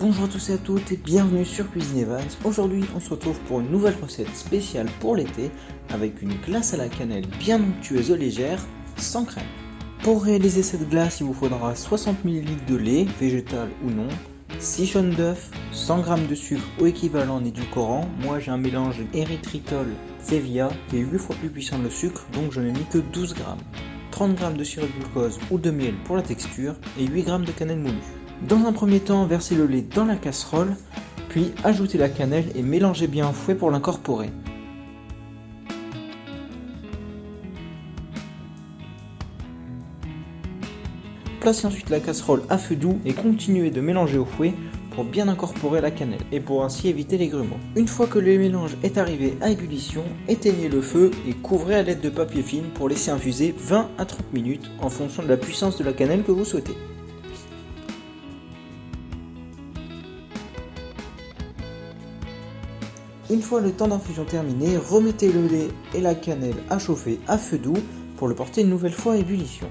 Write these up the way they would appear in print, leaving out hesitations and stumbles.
Bonjour à tous et à toutes et bienvenue sur Cuisine Evans. Aujourd'hui on se retrouve pour une nouvelle recette spéciale pour l'été avec une glace à la cannelle bien onctueuse et légère, sans crème. Pour réaliser cette glace, il vous faudra 60 ml de lait, végétal ou non, 6 jaunes d'œufs, 100 g de sucre ou équivalent en édulcorant. Moi j'ai un mélange érythritol Stevia qui est 8 fois plus puissant que le sucre, donc je n'ai mis que 12 g. 30 g de sirop de glucose ou de miel pour la texture et 8 g de cannelle moulue. Dans un premier temps, versez le lait dans la casserole, puis ajoutez la cannelle et mélangez bien au fouet pour l'incorporer. Placez ensuite la casserole à feu doux et continuez de mélanger au fouet pour bien incorporer la cannelle et pour ainsi éviter les grumeaux. Une fois que le mélange est arrivé à ébullition, éteignez le feu et couvrez à l'aide de papier film pour laisser infuser 20 à 30 minutes en fonction de la puissance de la cannelle que vous souhaitez. Une fois le temps d'infusion terminé, remettez le lait et la cannelle à chauffer à feu doux pour le porter une nouvelle fois à ébullition.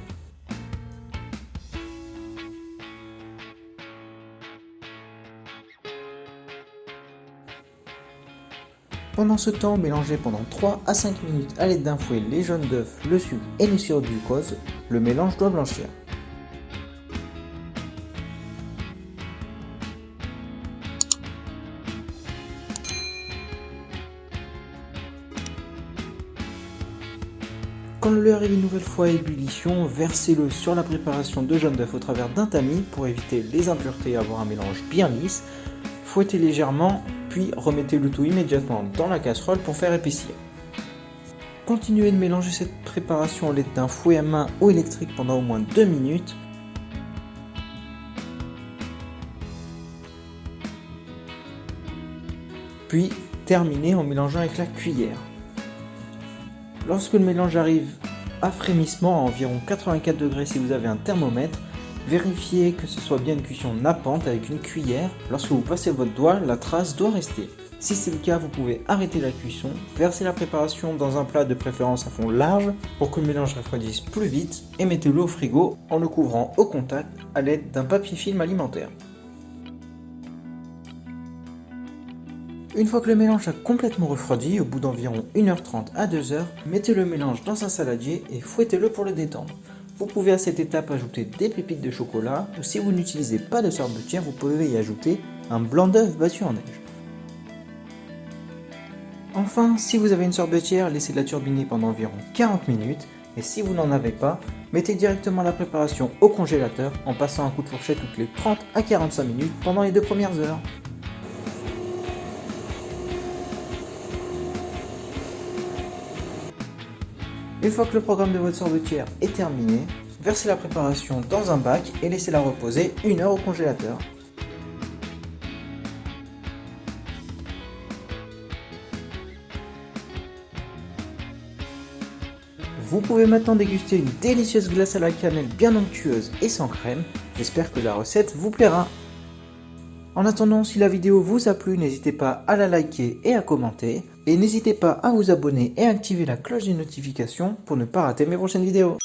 Pendant ce temps, mélangez pendant 3 à 5 minutes à l'aide d'un fouet les jaunes d'œufs, le sucre et le sirop de glucose. Le mélange doit blanchir. Quand le lait arrive une nouvelle fois à ébullition, versez-le sur la préparation de jaune d'œuf au travers d'un tamis pour éviter les impuretés et avoir un mélange bien lisse. Fouettez légèrement, puis remettez le tout immédiatement dans la casserole pour faire épaissir. Continuez de mélanger cette préparation à l'aide d'un fouet à main ou électrique pendant au moins 2 minutes. Puis terminez en mélangeant avec la cuillère. Lorsque le mélange arrive à frémissement à environ 84 degrés si vous avez un thermomètre, vérifiez que ce soit bien une cuisson nappante avec une cuillère. Lorsque vous passez votre doigt, la trace doit rester. Si c'est le cas, vous pouvez arrêter la cuisson, verser la préparation dans un plat de préférence à fond large pour que le mélange refroidisse plus vite et mettez-le au frigo en le couvrant au contact à l'aide d'un papier film alimentaire. Une fois que le mélange a complètement refroidi, au bout d'environ 1h30 à 2h, mettez le mélange dans un saladier et fouettez-le pour le détendre. Vous pouvez à cette étape ajouter des pépites de chocolat ou si vous n'utilisez pas de sorbetière, vous pouvez y ajouter un blanc d'œuf battu en neige. Enfin, si vous avez une sorbetière, laissez-la turbiner pendant environ 40 minutes et si vous n'en avez pas, mettez directement la préparation au congélateur en passant un coup de fourchette toutes les 30 à 45 minutes pendant les 2 premières heures. Une fois que le programme de votre sorbetière est terminé, versez la préparation dans un bac et laissez-la reposer 1 heure au congélateur. Vous pouvez maintenant déguster une délicieuse glace à la cannelle bien onctueuse et sans crème. J'espère que la recette vous plaira. En attendant, si la vidéo vous a plu, n'hésitez pas à la liker et à commenter. Et n'hésitez pas à vous abonner et à activer la cloche des notifications pour ne pas rater mes prochaines vidéos.